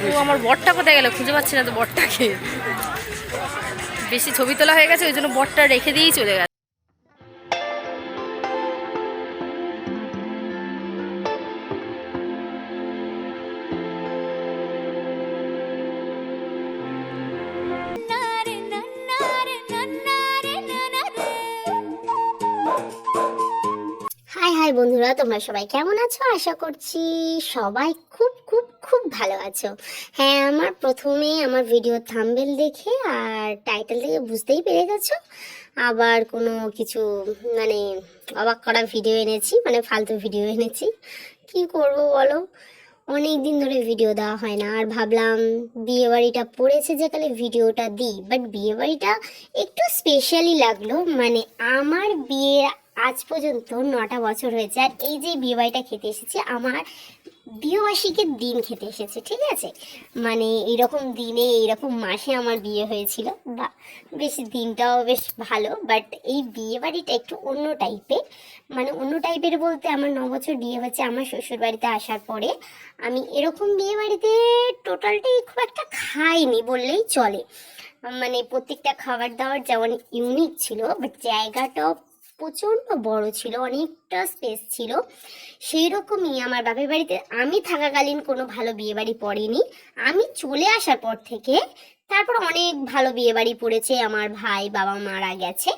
ও আমার বরটা কোথায় গেল খুঁজে পাচ্ছি না তো বরটাকে। বেশি ছবি তোলা হয়ে গেছে ওই জন্য বরটা রেখে দিয়েই চলে গেছে। হাই হাই বন্ধুরা, তোমরা সবাই কেমন আছো? আশা করছি সবাই খুব খুব খুব ভালো আছো। হ্যাঁ, আমার প্রথমে আমার ভিডিও থাম্বনেল দেখে আর টাইটেল থেকে বুঝতেই পেরে গেছো আবার কোনো কিছু মানে অবাক করা ভিডিও এনেছি, মানে ফালতু ভিডিও এনেছি। কি করব বলো, অনেক দিন ধরে ভিডিও দেওয়া হয় না, আর ভাবলাম বিয়ে বাড়িটা পড়েছে যে কালে ভিডিওটা দিই। বাট বিয়ে বাড়িটা একটু স্পেশালি লাগলো, মানে আমার বিয়ের আজ পর্যন্ত 9টা বছর হয়েছে, আর এই যে বিয়ে বাড়িটা খেতে এসেছি আমার বিয়েবার্ষিকীর দিন খেতে এসেছে, ঠিক আছে? মানে এইরকম দিনে এইরকম মাসে আমার বিয়ে হয়েছিল, বা বেশ দিনটাও বেশ ভালো। বাট এই বিয়ে বাড়িটা একটু অন্য টাইপের, মানে অন্য টাইপের বলতে আমার 9 বছর বিয়ে হচ্ছে আমার শ্বশুর বাড়িতে আসার পরে। আমি এরকম বিয়ে বাড়িতে টোটালটাই খুব একটা খাইনি বললেই চলে। মানে প্রত্যেকটা খাবার দাবার যেমন ইউনিক ছিল, বাট জায়গাটাও প্রচণ্ড বড় ছিল, অনেকটা স্পেস ছিল। সেই রকমই আমার বাপের বাড়িতে আমি থাকাকালীন কোনো ভালো বিয়ে বাড়ি পড়েনি। আমি চলে আসার পর থেকে তারপর অনেক ভালো বিয়ে বাড়ি পড়েছে, আমার ভাই বাবা মারা গেছে।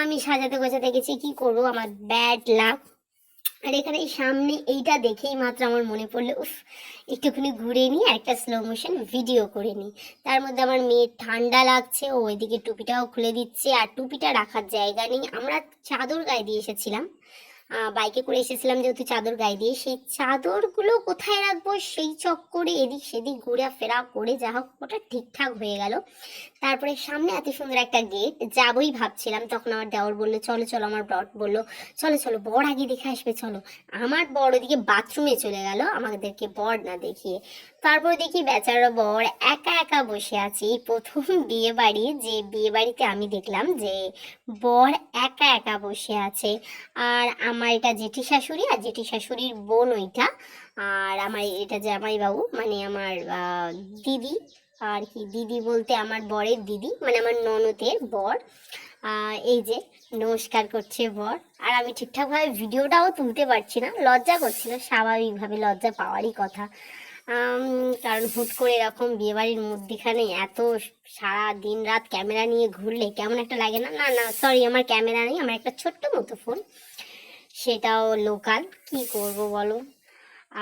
আমি সাজাতে গোছাতে গেছি, কি করবো, আমার ব্যাড লাক। আর এখানে এই সামনে এইটা দেখেই মাত্র আমার মনে পড়লো, উফ, একটুখানি ঘুরে নিই আর একটা স্লো মোশন ভিডিও করে নিই। তার মধ্যে আমার মেয়ের ঠান্ডা লাগছে, ও ওইদিকে টুপিটাও খুলে দিচ্ছে, আর টুপিটা রাখার জায়গা নেই। আমরা চাদর গায়ে দিয়ে এসেছিলাম, বাইকে করে এসেছিলাম যেহেতু, চাদর গায়ে দিয়ে সেই চাদরগুলো কোথায় রাখবো সেই চক্করে এদিক সেদিক ঘুরে ফেরা করে যা হোক ওটা ঠিকঠাক হয়ে গেল। তারপরে সামনে এত সুন্দর একটা গেট, যাবোই ভাবছিলাম, তখন আমার দেওর বললো চলো চলো, আমার বর বললো চলো চলো, বর আগে দেখে আসবে চলো। আমার বর ওদিকে বাথরুমে চলে গেল আমাদেরকে বর না দেখিয়ে। তারপর দেখি বেচারা বর একা একা বসে আছে। এই প্রথম বিয়ে বাড়ি, যে বিয়ে বাড়িতে আমি দেখলাম যে বর একা একা বসে আছে। আর আমার এটা জেঠি শাশুড়ি, আর জেঠি শাশুড়ির বোন ওইটা, আর আমার এটা জামাই বাবু, মানে আমার দিদি। আর কি দিদি বলতে আমার বরের দিদি, মানে আমার ননদের বর। এই যে নমস্কার করছে বর। আর আমি ঠিকঠাকভাবে ভিডিওটাও তুলতে পারছি না, লজ্জা করছিল, স্বাভাবিকভাবে লজ্জা পাওয়ারই কথা। কারণ হুট করে এরকম বিয়েবাড়ির মধ্যিখানে এত সারা দিন রাত ক্যামেরা নিয়ে ঘুরলে কেমন একটা লাগে না? না না, সরি, আমার ক্যামেরা নেই, আমার একটা ছোট্ট মতো ফোন, সেটাও লোকাল, কি করব বলো।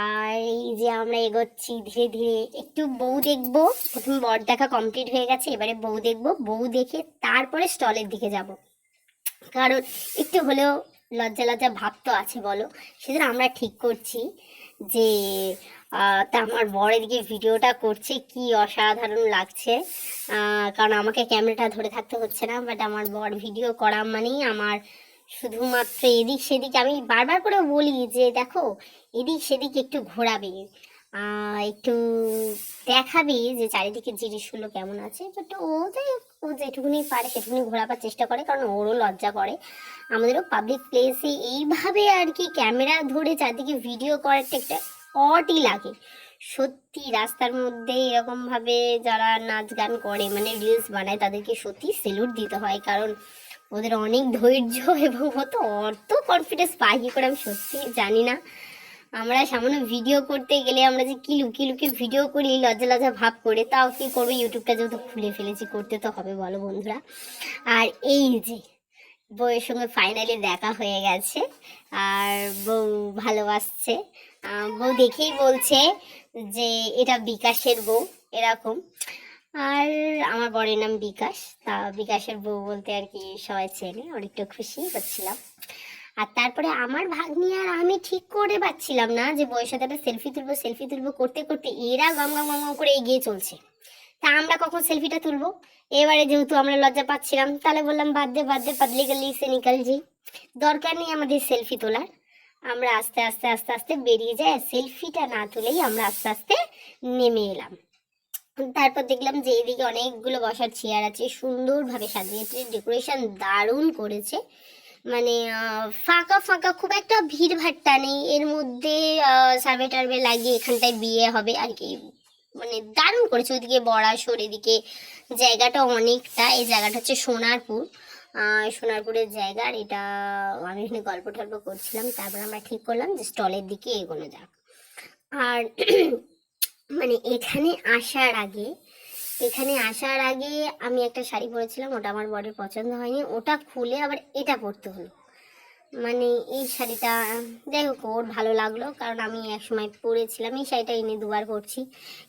আর এই যে আমরা এগোচ্ছি ধীরে ধীরে, একটু বউ দেখবো। প্রথমে বর দেখা কমপ্লিট হয়ে গেছে, এবারে বউ দেখবো, বউ দেখে তারপরে স্টলের দিকে যাব। কারণ একটু হলেও লজ্জা লজ্জা ভাব তো আছে বলো, সেজন্য আমরা ঠিক করছি যে তা আমার বর এদিকে ভিডিওটা করছে, কি অসাধারণ লাগছে। কারণ আমাকে ক্যামেরাটা ধরে থাকতে হচ্ছে না, বাট আমার বর ভিডিও করা মানেই আমার শুধুমাত্র এদিক সেদিক, আমি বারবার করে বলি যে দেখো এদিক সেদিক একটু ঘোরাবে, একটু দেখাবি যে চারিদিকে জিনিসগুলো কেমন আছে। বাট ও যাই হোক, ও যেটুকুনি পারে সেটুকুনি ঘোরাবার চেষ্টা করে, কারণ ওরও লজ্জা করে। আমাদেরও পাবলিক প্লেসে এইভাবে আর কি ক্যামেরা ধরে চারদিকে ভিডিও করাটা একটা অডই লাগে সত্যি। রাস্তার মধ্যে এরকম ভাবে যারা নাচ গান করে, মানে রিলস বানায়, তাদেরকে সত্যি সেলুট দিতে হয়, কারণ ওদের অনেক ধৈর্য এবং অত কনফিডেন্স পায় কি করে আমি সত্যি জানি না। আমরা সামান্য ভিডিও করতে গেলে আমরা যে কি লুকিয়ে লুকিয়ে ভিডিও করি লজ্জা লজ্জা ভাব করে, তাও কি করবো, ইউটিউবটা যেহেতু খুলে ফেলেছি, করতে তো হবে বলো বন্ধুরা। আর এই যে বউয়ের সঙ্গে ফাইনালি দেখা হয়ে গেছে, আর বউ ভালোবাসছে। বউ দেখেই বলছে যে এটা বিকাশের বউ, এরকম। আর আমার বরের নাম বিকাশ, তা বিকাশের বউ বলতে আর কি সবাই চেনে, অনেকটা খুশি হচ্ছিলাম। আর তারপরে আমার ভাগ্নি আর আমি ঠিক করে পাচ্ছিলাম না যে বউয়ের সাথে একটা সেলফি তুলবো, সেলফি তুলবো করতে করতে এরা গম গম গম গম করে এগিয়ে চলছে, তা আমরা কখন সেলফিটা তুলবো? এবারে যেহেতু আমরা লজ্জা পাচ্ছিলাম, তাহলে বললাম বাদ দে বাদ দে, পাতলি গলি সে নিকল যাই, দরকার নেই আমাদের সেলফি তোলার। আমরা আস্তে আস্তে আস্তে আস্তে বেরিয়ে যাই, সেলফিটা না তুলেই আমরা আস্তে আস্তে নেমে এলাম। তারপর দেখলাম যে এদিকে অনেকগুলো বসার চেয়ার আছে, সুন্দরভাবে সাজিয়েছে, ডেকোরেশন দারুণ করেছে। মানে ফাঁকা ফাঁকা, খুব একটা ভিড় ভাট্টা নেই এর মধ্যে। সার্ভে টার্ভে লাগিয়ে এখানটায় বিয়ে হবে আর কি, মানে দারুণ করেছে। ওইদিকে বড়াশোর, এদিকে জায়গাটা অনেকটা, এই জায়গাটা হচ্ছে সোনারপুর, সোনারপুরের জায়গা। আর এটা আমি এখানে গল্প টল্প করছিলাম, তারপর আমরা ঠিক করলাম যে স্টলের দিকে এগোনো যাক। আর মানে এখানে আসার আগে আমি একটা শাড়ি পরেছিলাম, ওটা আমার বরের পছন্দ হয়নি, ওটা খুলে আবার এটা পরতে হলো। মানে এই শাড়িটা যাই হোক ওর ভালো লাগলো, কারণ আমি একসময় পরেছিলাম এই শাড়িটা, এনে দুবার পরছি।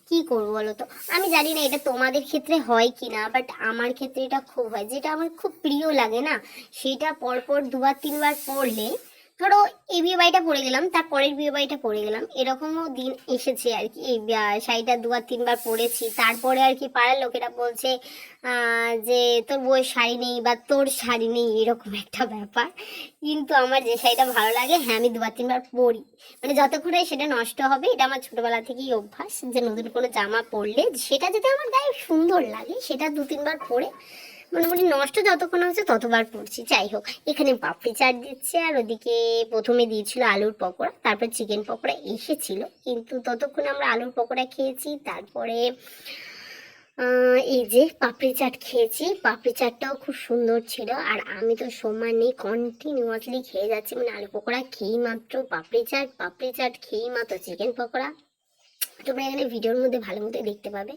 কি করবো বলো তো, আমি জানি না এটা তোমাদের ক্ষেত্রে হয় কি না, বাট আমার ক্ষেত্রে এটা খুব হয়। যেটা আমার খুব প্রিয় লাগে না, সেটা পরপর দুবার তিনবার পরলে, ধরো এই বিয়ে বাড়িটা পরে গেলাম, তারপরের বিয়ে বাড়িটা পরে গেলাম, এরকমও দিন এসেছে আর কি। এই শাড়িটা দুবার তিনবার পরেছি, তারপরে আর কি পাড়ার লোকেরা বলছে যে তোর বউয়ের শাড়ি নেই বা তোর শাড়ি নেই, এরকম একটা ব্যাপার। কিন্তু আমার যে শাড়িটা ভালো লাগে, হ্যাঁ আমি দুবার তিনবার পরি, মানে যতক্ষণে সেটা নষ্ট হবে। এটা আমার ছোটবেলা থেকেই অভ্যাস যে নতুন কোনো জামা পরলে সেটা যদি আমার গায়ে সুন্দর লাগে, সেটা দু তিনবার পরে মোটামুটি নষ্ট যতক্ষণ হচ্ছে ততবার পড়ছি। যাই হোক, এখানে পাপড়ি চাট দিচ্ছে, আর ওদিকে প্রথমে দিয়েছিল আলুর পকোড়া, তারপর চিকেন পকোড়া এসেছিল, কিন্তু ততক্ষণ আমরা আলুর পকোড়া খেয়েছি। তারপরে এই যে পাপড়ি চাট খেয়েছি, পাপড়ি চাটটাও খুব সুন্দর ছিল। আর আমি তো সমানে কন্টিনিউয়াসলি খেয়ে যাচ্ছি, মানে আলু পকোড়া খেয়েই মাত্র পাপড়ি চাট, পাপড়ি চাট খেয়েই মাত্র চিকেন পকোড়া। তোমরা এখানে ভিডিওর মধ্যে ভালো মতো দেখতে পাবে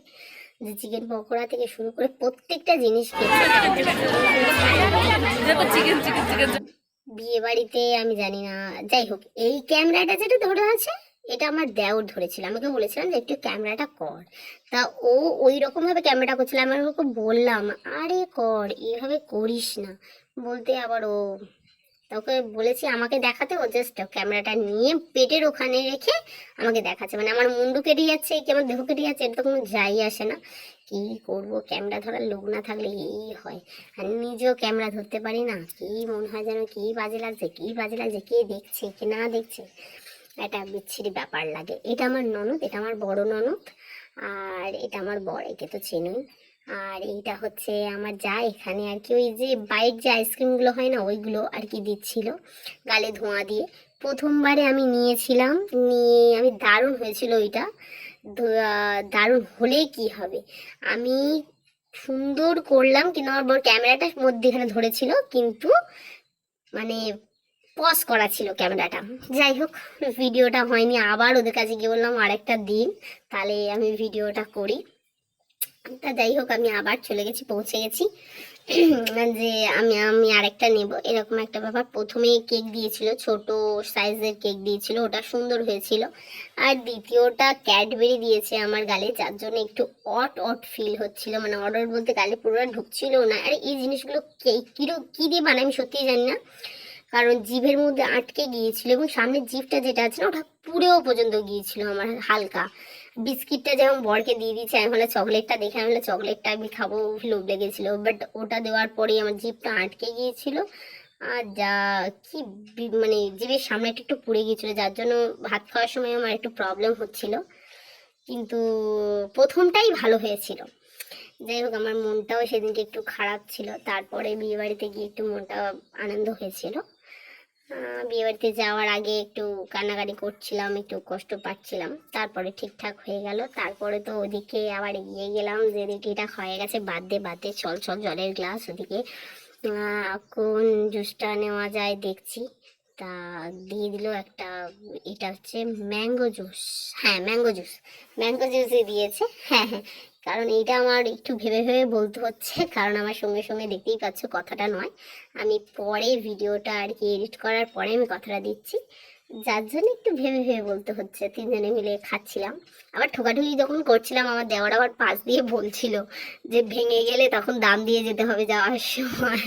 যে চিকেন পকোড়া থেকে শুরু করে প্রত্যেকটা জিনিস বিয়ে বাড়িতে আমি জানি না। যাই হোক, এই ক্যামেরাটা যেটা ধরে আছে, এটা আমার দেওর ধরেছিল, আমাকে বলেছিলাম যে একটু ক্যামেরাটা কর, তা ও ওই রকম ভাবে ক্যামেরাটা করছিল। আমি ওকে বললাম আরে কর, এভাবে করিস না, বলতে আবার ও, ওকে বলেছি আমাকে দেখাতে, ও জাস্ট ক্যামেরাটা নিয়ে পেটের ওখানে রেখে আমাকে দেখাচ্ছে। মানে আমার মুন্ডু কেটে যাচ্ছে কি আমার দেহ কেটে যাচ্ছে, এটা তো কোনো যাই আসে না। কি করব, ক্যামেরা ধরার লোক না থাকলে এই হয়। আর নিজেও ক্যামেরা ধরতে পারি না, কি মনে হয় যেন কি বাজে লাগছে, কি বাজে লাগছে, কে দেখছে কে না দেখছে, একটা বিচ্ছিরি ব্যাপার লাগে। এটা আমার ননদ, এটা আমার বড় ননদ, আর এটা আমার বর, একে তো চেনুই। আর এইটা হচ্ছে আমার যা, এখানে আর কি ওই যে বাইরের যে আইসক্রিমগুলো হয় না, ওইগুলো আর কি দিচ্ছিল গালে ধোঁয়া দিয়ে। প্রথমবারে আমি নিয়েছিলাম, নিয়ে আমি দারুণ হয়েছিল ওইটা। দারুণ হলে কি হবে, আমি সুন্দর করলাম, কিন্তু আমার বড় ক্যামেরাটা মধ্যেখানে ধরেছিল, কিন্তু মানে পজ করা ছিল ক্যামেরাটা। যাই হোক, ভিডিওটা হয়নি, আবার ওদের কাছে গিয়ে বললাম আরেকটা দিন তাহলে আমি ভিডিওটা করি। তা যাই হোক, আমি আবার চলে গেছি, পৌঁছে গেছি যে আমি আরেকটা নেব, এরকম একটা ব্যাপার। প্রথমে কেক দিয়েছিল, ছোট সাইজের কেক দিয়েছিল, ওটা সুন্দর হয়েছিল। আর দ্বিতীয়টা ক্যাডবেরি দিয়েছে আমার গালে, যার জন্য একটু অট ফিল হচ্ছিল, মানে অর্ডার বলতে গালে পুরো ঢুকছিল না। আর এই জিনিসগুলো কী দিয়ে বানায় আমি সত্যিই জানি না, কারণ জিভের মধ্যে আটকে গিয়েছিল, এবং সামনের জিভটা যেটা আছে না, ওটা পুরেও পর্যন্ত গিয়েছিল আমার হালকা। বিস্কিটটা যেমন বরকে দিয়ে দিয়েছে, আমি হলে চকলেটটা দেখে আমি হলে চকলেটটা আমি খাবো লোভ লেগেছিল, বাট ওটা দেওয়ার পরেই আমার জিভটা আটকে গিয়েছিল। আর যা কি মানে জিভের সামনেটা একটু পুড়ে গিয়েছিল, যার জন্য ভাত খাওয়ার সময় আমার একটু প্রবলেম হচ্ছিল, কিন্তু প্রথমটাই ভালো হয়েছিল। যাই হোক, আমার মনটাও সেদিনকে একটু খারাপ ছিল, তারপরে বিয়ে বাড়িতে গিয়ে একটু মনটা আনন্দ হয়েছিল। বিয়ে বাড়িতে যাওয়ার আগে একটু কান্নাকাটি করছিলাম, একটু কষ্ট পাচ্ছিলাম, তারপরে ঠিকঠাক হয়ে গেল। তারপরে তো ওদিকে আবার এগিয়ে গেলাম, যে এটা হয়ে গেছে, বাদ দে চল জলের গ্লাস, ওদিকে কোন জুসটা নেওয়া যায় দেখছি। তা দিয়ে দিল একটা, এটা হচ্ছে ম্যাঙ্গো জুস, হ্যাঁ ম্যাঙ্গো জুসই দিয়েছে। হ্যাঁ, কারণ এইটা আমার একটু ভেবে ভেবে বলতে হচ্ছে, কারণ আমার সঙ্গে সঙ্গে দেখতেই পাচ্ছ কথাটা নয়, আমি পরে ভিডিওটা আর কি এডিট করার পরে আমি কথাটা দিচ্ছি, যার জন্য একটু ভেবে ভেবে বলতে হচ্ছে। তিনজনে মিলে খাচ্ছিলাম, আবার ঠোকাঠুকি যখন করছিলাম, আমার দেওয়ার আবার পাশ দিয়ে বলছিল যে ভেঙে গেলে তখন দাম দিয়ে যেতে হবে যাওয়ার সময়,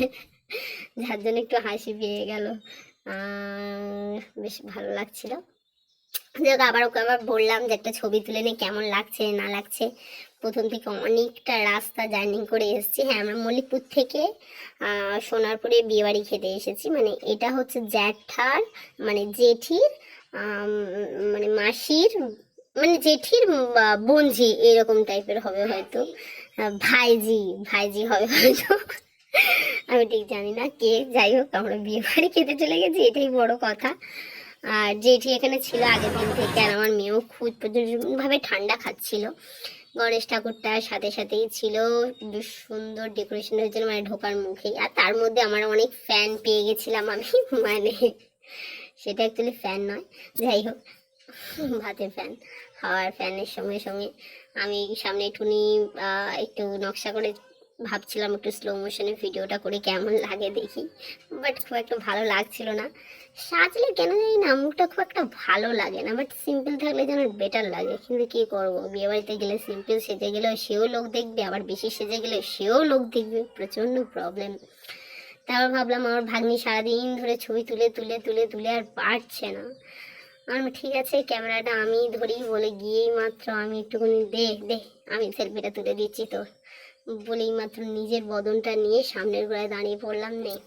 যার জন্য একটু হাসি পেয়ে গেল, বেশ ভালো লাগছিল। যাক, ওকে আবার বললাম যে একটা ছবি তুলে নে, কেমন লাগছে না লাগছে। প্রথম থেকে অনেকটা রাস্তা জার্নি করে এসেছি। হ্যাঁ, আমরা মল্লিকপুর থেকে সোনারপুরে বিয়েবাড়ি খেতে এসেছি। মানে এটা হচ্ছে জ্যাঠার, মানে জেঠির, মানে মাসির, মানে জেঠির বোনঝি এরকম টাইপের হবে হয়তো, ভাইজি হবে হয়তো, আমি ঠিক জানি না কে। যাই হোক, আমরা বিয়ে বাড়ি খেতে চলে গেছি, এটাই বড় কথা। আর জেঠি এখানে ছিল আগের দিন থেকে, আর আমার মেয়েও খুব প্রচুরভাবে ঠান্ডা খাচ্ছিল। গণেশ ঠাকুরটা সাথে সাথেই ছিল, বেশ সুন্দর ডেকোরেশন হয়েছিল মানে ঢোকার মুখেই। আর তার মধ্যে আমার অনেক ফ্যান পেয়ে গেছিলাম আমি, মানে সেটা অ্যাকচুয়ালি ফ্যান নয়, যাই হোক ভাতের ফ্যান, হাওয়ার ফ্যানের সঙ্গে সঙ্গে আমি সামনে একটুখানি একটু নকশা করে ভাবছিলাম একটু স্লো মোশনে ভিডিওটা করে কেমন লাগে দেখি, বাট খুব একটা ভালো লাগছিল না। সাজলে কেন জানি না মুখটা খুব একটা ভালো লাগে না, বাট সিম্পল থাকলে যেন বেটার লাগে। কিন্তু কী করবো, বিয়েবাড়িতে গেলে সিম্পল সেজে গেলেও সেও লোক দেখবে, আবার বেশি সেজে গেলে সেও লোক দেখবে, প্রচণ্ড প্রবলেম। তারপর ভাবলাম আমার ভাগ্নি সারাদিন ধরে ছবি তুলে তুলে তুলে তুলে আর পারছে না। আমি ঠিক আছে ক্যামেরাটা আমি ধরি বলে গিয়েই মাত্র আমি একটুখানি দে দে আমি সেলফিটা তুলে দিচ্ছি তো বলেই মাত্র নিজের বদনটা নিয়ে সামনের গোড়ায় দাঁড়িয়ে পড়লাম। নেই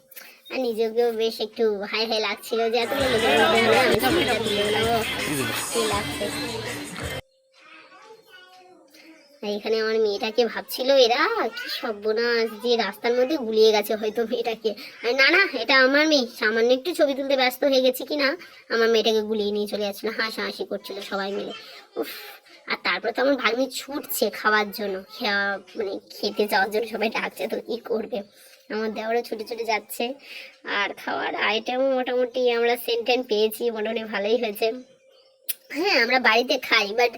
আর নিজেকেও বেশ একটু হাই হাই লাগছিল যে এত আমি ছবিটা তুলে নেবো, কি লাগছে। আর এখানে আমার মেয়েটাকে ভাবছিল এরা কি সর্বনাশ, যে রাস্তার মধ্যে গুলিয়ে গেছে হয়তো মেয়েটাকে। আর না না, এটা আমার মেয়ে, সামান্য একটু ছবি তুলতে ব্যস্ত হয়ে গেছি কিনা আমার মেয়েটাকে গুলিয়ে নিয়ে চলে যাচ্ছিল, হাসাহাসি করছিল সবাই মিলে। উফ, আর তারপর তো আমার ভাগ্নি ছুটছে খাওয়ার জন্য, মানে খেতে যাওয়ার জন্য সবাই ডাকছে, তো কি করবে। আমার দেওয়ারও ছুটে ছুটে যাচ্ছে। আর খাওয়ার আইটেমও মোটামুটি আমরা সেন্টেন পেয়েছি, মোটামুটি ভালোই হয়েছে। হ্যাঁ আমরা বাড়িতে খাই, বাট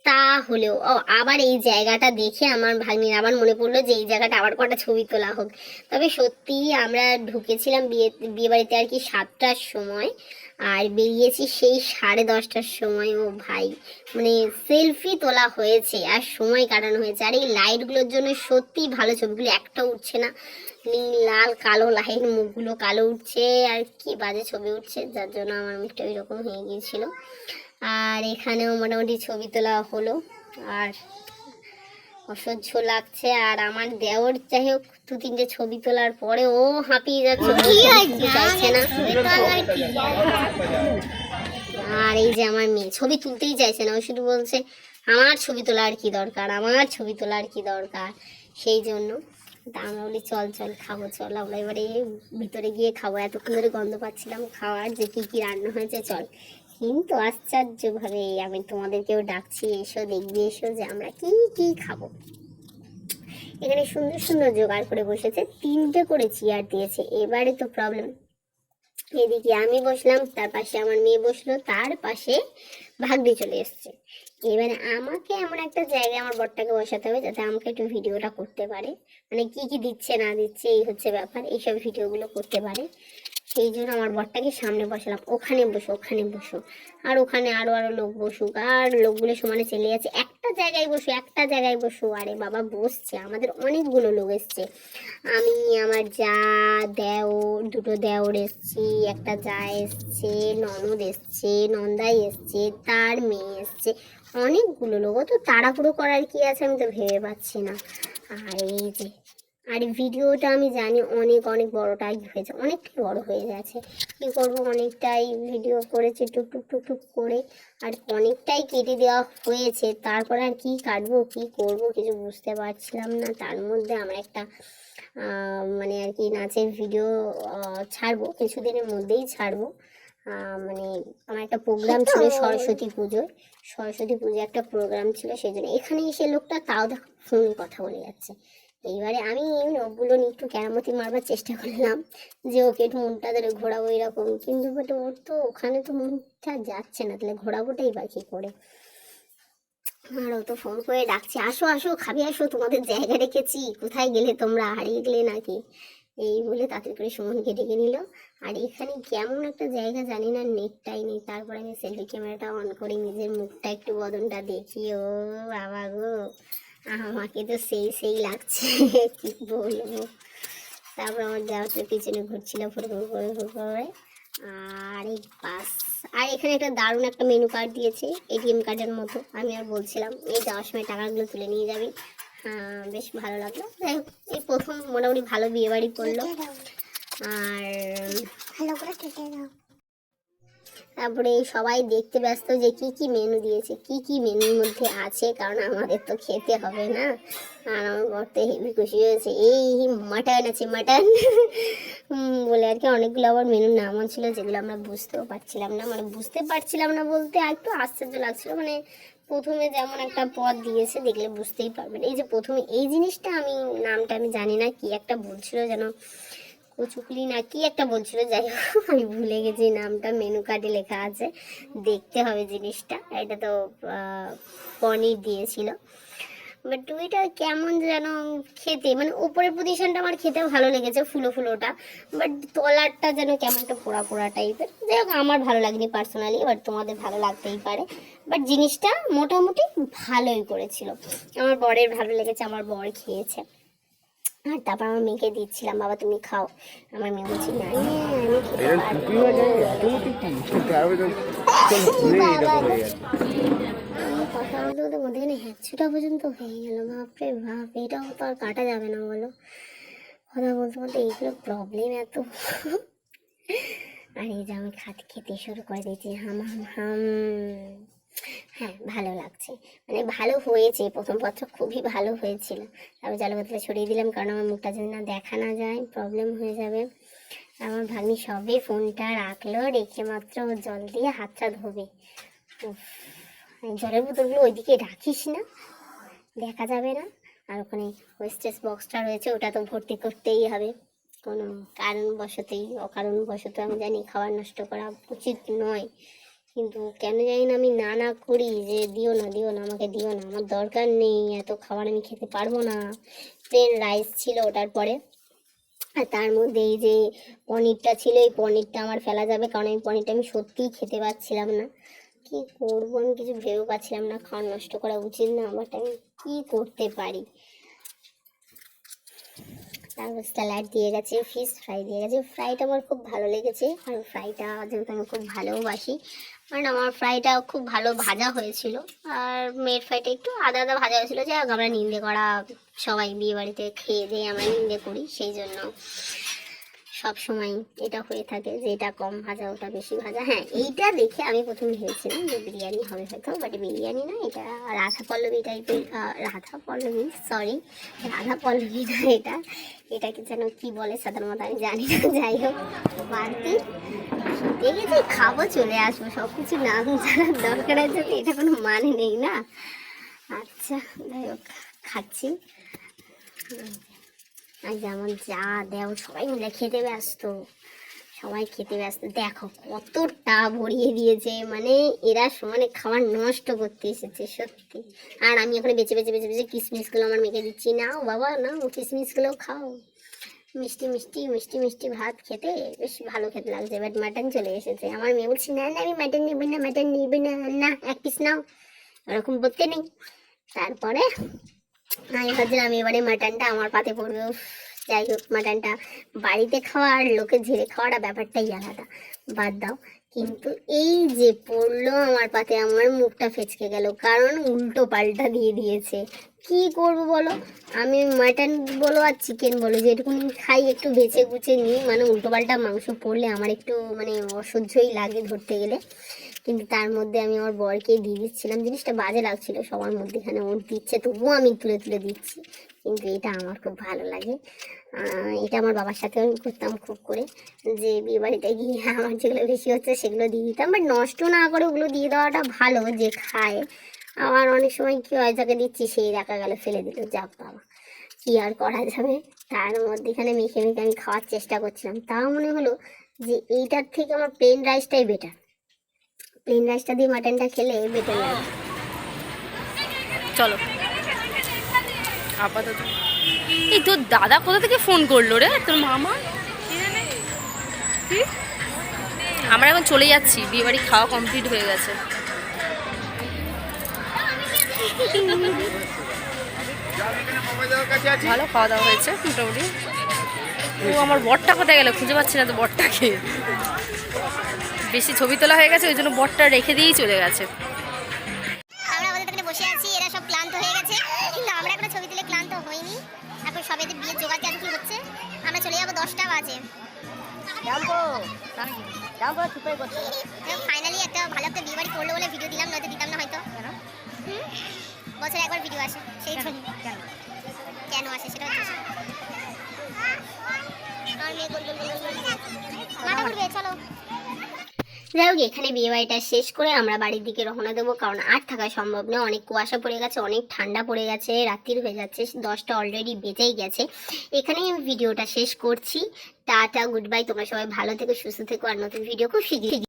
তা হলেও আবার এই জায়গাটা দেখে আমার ভাগ্নির আবার মনে পড়লো যে এই জায়গাটা আবার কটা ছবি তোলা হোক। তবে সত্যি আমরা ঢুকেছিলাম বিয়ে বাড়িতে আর কি 7টার সময়, আর বেরিয়েছি সেই 10:30টার সময়। ও ভাই, মানে সেলফি তোলা হয়েছে আর সময় কাটানো হয়েছে। আর এই লাইটগুলোর জন্য সত্যি ভালো ছবিগুলো একটা উঠছে না, নীল লাল কালো লাইট, মুখগুলো কালো উঠছে আর কি বাজে ছবি উঠছে, যার জন্য আমার মুখটা ওইরকম হয়ে গিয়েছিল। আর এখানেও মোটামুটি ছবি তোলা হলো, আর অসহ্য লাগছে। আর আমার দেওর যাই হোক 2-3টে ছবি তোলার পরে ও হাঁপিয়ে যাচ্ছে, চাইছে না। আর এই যে আমার মেয়ে ছবি তুলতেই চাইছে না, ও শুধু বলছে আমার ছবি তোলার কি দরকার, আমার ছবি তোলার কি দরকার। সেই জন্য তা আমরা বলি চল চল খাবো, চল আমরা এবারে ভিতরে গিয়ে খাবো। এতক্ষণ ধরে গন্ধ পাচ্ছিলাম খাওয়ার, যে কী কী রান্না হয়েছে চল। কিন্তু আশ্চর্যভাবে আমি তোমাদেরকেও ডাকছি, এসো দেখবি, এসো যে আমরা কি কি খাবো। এখানে সুন্দর সুন্দর জোগাড় করে বসেছে, 3টে করে চেয়ার দিয়েছে। এবারে তো প্রবলেম, এদিকে আমি বসলাম, তার পাশে আমার মেয়ে বসলো, তার পাশে ভাগ্নি চলে এসছে। এবারে আমাকে এমন একটা জায়গায় আমার বরটাকে বসাতে হবে যাতে আমাকে একটু ভিডিওটা করতে পারে, মানে কি কি দিচ্ছে না দিচ্ছে এই হচ্ছে ব্যাপার, এইসব ভিডিওগুলো করতে পারে। সেই জন্য আমার বরটাকে সামনে বসালাম, ওখানে বসো ওখানে বসো। আর ওখানে আরো আরো লোক বসুক, আর লোকগুলো সমানে চলে যাচ্ছে, একটা জায়গায় বসো একটা জায়গায় বসো। আরে বাবা বসছে, আমাদের অনেকগুলো লোক এসছে। আমি, আমার যা, দেওর, 2টো দেওর এসছি, একটা যা এসছে, ননদ এসছে, নন্দাই এসছে, তার মেয়ে এসছে, অনেকগুলো লোক। তো তাড়াহুড়ো করার কি আছে আমি তো ভেবে পাচ্ছি না। আর এই যে, আর ভিডিওটা আমি জানি অনেক অনেক বড়টাই হয়েছে, অনেকটাই বড় হয়ে গেছে। কী করবো, অনেকটাই ভিডিও করেছি টুক টুক টুক করে, আর অনেকটাই কেটে দেওয়া হয়েছে। তারপর আর কি কাটবো কি করব কিছু বুঝতে পারছিলাম না। তার মধ্যে আমরা একটা মানে আর কি নাচের ভিডিও ছাড়বো, কিছুদিনের মধ্যেই ছাড়বো। মানে আমার একটা প্রোগ্রাম ছিল সরস্বতী পুজোয়, সরস্বতী পুজোয় একটা প্রোগ্রাম ছিল, সেই জন্য এখানে এসে লোকটা তাও দেখো ফোনে কথা বলে যাচ্ছে। এইবারে আমি ওগুলো নিয়ে একটু কেরামতি মারবার চেষ্টা করলাম যে ওকে একটু মনটা ধরে ঘোরাবো এরকম, কিন্তু বাট ওর তো ওখানে তো মনটা যাচ্ছে না, তাহলে ঘোরাবোটাই বা কী করে। আর ও তো ফোন করে ডাকছে আসো আসো খাবি আসো, তোমাদের জায়গা রেখেছি, কোথায় গেলে তোমরা, হারিয়ে গেলে নাকি, এই বলে তাড়াতাড়ি করে সুমনকে ডেকে নিল। আর এখানে কেমন একটা জায়গা জানি না, নেটটাই নেই। তারপরে আমি সেলফি ক্যামেরাটা অন করে নিজের মুখটা একটু বদনটা দেখি, ও বাবা গো আমাকে তো সেই সেই লাগছে কি বলবো। তারপর আমার দেওয়ার পিছনে ঘুরছিল ফুরফুর করে ফুর করে। আর এই বাস, আর এখানে একটা দারুণ একটা মেনু কার্ড দিয়েছে, এটিএম কার্ডের মতো। আমি আর বলছিলাম এই যাওয়ার সময় টাকাগুলো তুলে নিয়ে যাবি, হ্যাঁ বেশ ভালো লাগলো। যাই হোক এই প্রথম মোটামুটি ভালো বিয়ে বাড়ি করলো। আর ভালো করে কেটে দাও। তারপরে সবাই দেখতে ব্যস্ত যে কি কি মেনু দিয়েছে, কি কি মেনুর মধ্যে আছে, কারণ আমাদের তো খেতে হবে না। আর আমার বর তো হেভি খুশি হয়েছে, এই মাটন আছে মাটন বলে আর কি। অনেকগুলো আবার মেনুর নামও ছিল যেগুলো আমরা বুঝতেও পারছিলাম না, মানে বুঝতে পারছিলাম না বলতে আর একটু আশ্চর্য লাগছিল। মানে প্রথমে যেমন একটা পদ দিয়েছে দেখলে বুঝতেই পারবেন, এই যে প্রথমে এই জিনিসটা আমি নামটা আমি জানি না, কি একটা বলছিল যেন কচুকুলি না কি একটা বলছিল, যাই হোক আমি ভুলে গেছি নামটা, মেনু কার্ডে লেখা আছে, দেখতে হবে জিনিসটা। এটা তো পনির দিয়েছিল, বাট ওইটা কেমন যেন খেতে, মানে উপরের পজিশনটা আমার খেতে ভালো লেগেছে, ফুলো ফুলোটা, বাট তলারটা যেন কেমন একটা পোড়া পোড়া টাইপের। যাই হোক আমার ভালো লাগেনি পার্সোনালি, বাট তোমাদের ভালো লাগতেই পারে। বাট জিনিসটা মোটামুটি ভালোই করেছিল, আমার বরের ভালো লেগেছে, আমার বর খেয়েছে। আর তারপর আমার মেয়েকে দিচ্ছিলাম, বাবা তুমি খাও। আমার মেয়ে বলছি না আমি খেতে পারবো না। আমি কথা বলতে বলতে মধ্যেখানে হ্যাঁচুটা পর্যন্ত হয়ে গেল, বাপরে বাপ, এটাও তো আর কাটা যাবে না বলো। কথা বলতে বলতে এইগুলো প্রবলেম এত। আর এই যে আমি খেতে শুরু করে দিয়েছি, হাম হাম হাম। হ্যাঁ ভালো লাগছে, মানে ভালো হয়েছে, প্রথম পত্র খুবই ভালো হয়েছিল। তারপর জল বোতলে ছড়িয়ে দিলাম, কারণ আমার মুখটা যদি না দেখা না যায় প্রবলেম হয়ে যাবে। আমার ভাগ্নি সবে ফোনটা রাখলো, রেখে মাত্র জল দিয়ে হাতটা ধোবে। জলের বোতলগুলো ওইদিকে রাখিস না, দেখা যাবে না। আর ওখানে ওয়েস্টেজ বক্সটা রয়েছে, ওটা তো ভর্তি করতেই হবে, কোনো কারণবশতই অকারণবশত। আমি জানি খাবার নষ্ট করা উচিত নয়, কিন্তু কেন জানি না আমি না করি যে দিও না আমাকে দিও না, আমার দরকার নেই এত খাবার, আমি খেতে পারবো না। প্লেন রাইস ছিল ওটার পরে, আর তার মধ্যে এই যে পনিরটা ছিল, এই পনিরটা আমার ফেলা যাবে, কারণ এই পনিরটা আমি সত্যিই খেতে পাচ্ছিলাম না। কি করবো আমি কিছু ভেবেও পাচ্ছিলাম না, খাওয়ার নষ্ট করা উচিত না, বাট আমি কি করতে পারি। তারপর স্যালাড দিয়ে গেছে, ফিশ ফ্রাই দিয়ে গেছে। ফ্রাইটা আমার খুব ভালো লেগেছে, আর ফ্রাইটা যেহেতু আমি খুব ভালোবাসি, কারণ আমার ফ্রাইটা খুব ভালো ভাজা হয়েছিল, আর মেয়ের ফ্রাইটা একটু আদা আদা ভাজা হয়েছিল। যাই হোক আমরা নিন্দে করা সবাই বিয়ে বাড়িতে খেয়ে দিয়ে আমরা নিন্দে করি, সেই জন্য সব সময় এটা হয়ে থাকে যে এটা কম ভাজা ওটা বেশি ভাজা। হ্যাঁ এইটা দেখে আমি প্রথমে ভেবেছিলাম যে বিরিয়ানি হবে হয়তো, বাট বিরিয়ানি না, এটা রাধা পল্লবী টাইপের, রাধা পল্লবী না, এটাকে যেন কি বলে সাধারণত আমি জানি না। যাই হোক বাদ দিই, খেতে গেছি খাবো চলে আসবো, সব কিছু নাম জানার দরকার আছে তো, এটা কোনো মানে নেই না। আচ্ছা যাই হোক খাচ্ছি। আর যেমন যা দেও সবাই মিলে খেতে ব্যস্ত, দেখো কতটা ভরিয়ে দিয়েছে, মানে এরা সমানে খাবার নষ্ট করতে এসেছে সত্যি। আর আমি ওখানে বেছে বেছে বেছে বেছে কিশমিশগুলো আমার মেয়েকে দিচ্ছি, নাও বাবা নাও কিশমিশগুলো খাও। মিষ্টি মিষ্টি মিষ্টি মিষ্টি ভাত খেতে বেশ ভালো খেতে লাগছে। বাট মাটন চলে এসেছে, আমার মেয়ে বলছি না আমি মাটন নিবি না, না এক পিস নাও, ওরকম বলতে নেই। তারপরে আমি ভাবছিলাম এবারে মাটনটা আমার পাতে পড়বে। যাই হোক মাটনটা বাড়িতে খাওয়া আর লোকে ঝেড়ে খাওয়াটা ব্যাপারটাই আলাদা, বাদ দাও। কিন্তু এই যে পড়লো আমার পাতে, আমার মুখটা ফেচকে গেল, কারণ উল্টো পাল্টা দিয়ে দিয়েছে। কি করবো বলো, আমি মাটন বলো আর চিকেন বলো যেটুকুনি খাই একটু বেছে গুছে নিই, মানে উল্টো পাল্টা মাংস পড়লে আমার একটু মানে অসহ্যই লাগে ধরতে গেলে। কিন্তু তার মধ্যে আমি আমার বরকে দিয়ে দিচ্ছিলাম, জিনিসটা বাজে লাগছিল সবার মধ্যেখানে, ওর দিচ্ছে তবুও আমি তুলে তুলে দিচ্ছি, কিন্তু এটা আমার খুব ভালো লাগে। এটা আমার বাবার সাথেও আমি করতাম খুব করে, যে বিয়ে বাড়িতে গিয়ে আমার যেগুলো বেশি হচ্ছে সেগুলো দিয়ে দিতাম, বাট নষ্ট না করে ওগুলো দিয়ে দেওয়াটা ভালো, যে খায়। আবার অনেক সময় কি হয় যাকে দিচ্ছি সেই দেখা গেল ফেলে দিল, যাক বাবা কি আর করা যাবে। তার মধ্যেখানে মেখে মেখে আমি খাওয়ার চেষ্টা করছিলাম, তাও মনে হলো যে এইটার থেকে আমার প্লেন রাইসটাই বেটার, প্লেন রাইসটা দিয়ে মাটনটা খেলে বেটার লাগে। চলো আপাতত। এই তোর দাদা কোথা থেকে ফোন করলো রে, তোর মামা? কি? আমরা এখন চলে যাচ্ছি, বিয়ে বাড়ি খাওয়া কমপ্লিট হয়ে গেছে। ভালো খাওয়া দাওয়া হয়েছে মোটামুটি। ও আমার বরটা কোথায় গেল, খুঁজে পাচ্ছি না তো বরটাকে, বেশি ছবি তোলা হয়ে গেছে ওই জন্য বরটা রেখে দিয়েই চলে গেছে। আমরা ওদের এখানে বসে আছি, এরা সব ক্লান্ত হয়ে গেছে, কিন্তু আমরা এখনো ছবি তুলে ক্লান্ত হইনি। এখন সবাই বিয়ের জোগাড় জানি কি হচ্ছে, আমরা চলে যাবো 10টা বাজে। ফাইনালি একটা ভালো একটা বিয়ে বাড়ি করলো বলে ভিডিও দিলাম, নয়তো দিতাম না হয়তো। বছরে একবার ভিডিও আসে, সেই জন্য। কেন আসে সেটা হচ্ছে আমার মেয়ে গোল গোল গোল গোল গোল মাথা ঘুরবে, চলো। যাই হোক, এখানে বিয়ে বাড়িটা শেষ করে আমরা বাড়ির দিকে রওনা দেবো, কারণ আর থাকা সম্ভব নয়। অনেক কুয়াশা পড়ে গেছে, অনেক ঠান্ডা পড়ে গেছে, রাত্রির হয়ে যাচ্ছে, 10টা অলরেডি বেজেই গেছে। এখানেই আমি ভিডিওটা শেষ করছি। টাটা, গুড বাই, তোমরা সবাই ভালো থেকো, সুস্থ থেকো, আর নতুন ভিডিও খুব শিগগিরই